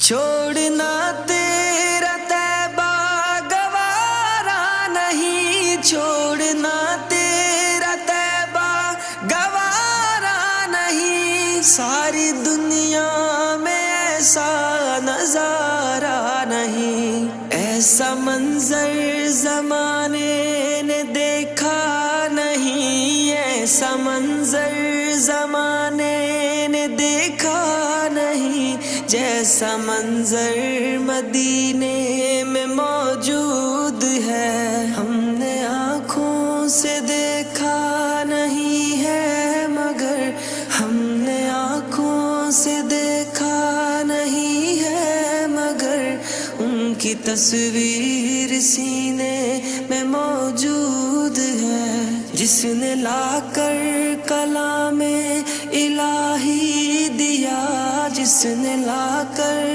چھوڑنا تیرا طیبہ گوارا نہیں، چھوڑنا تیرا طیبہ گوارا نہیں، ساری دنیا میں ایسا نظارہ نہیں، ایسا منظر زمانے نے دیکھا نہیں، ایسا منظر زمانے نے دیکھا نہیں، جیسا منظر مدینے میں موجود ہے، ہم نے آنکھوں سے دیکھا نہیں ہے مگر، ہم نے آنکھوں سے دیکھا نہیں ہے مگر، ان کی تصویر سینے میں موجود ہے، جس نے لا کر کلام الہی دیا، جس نے لا کر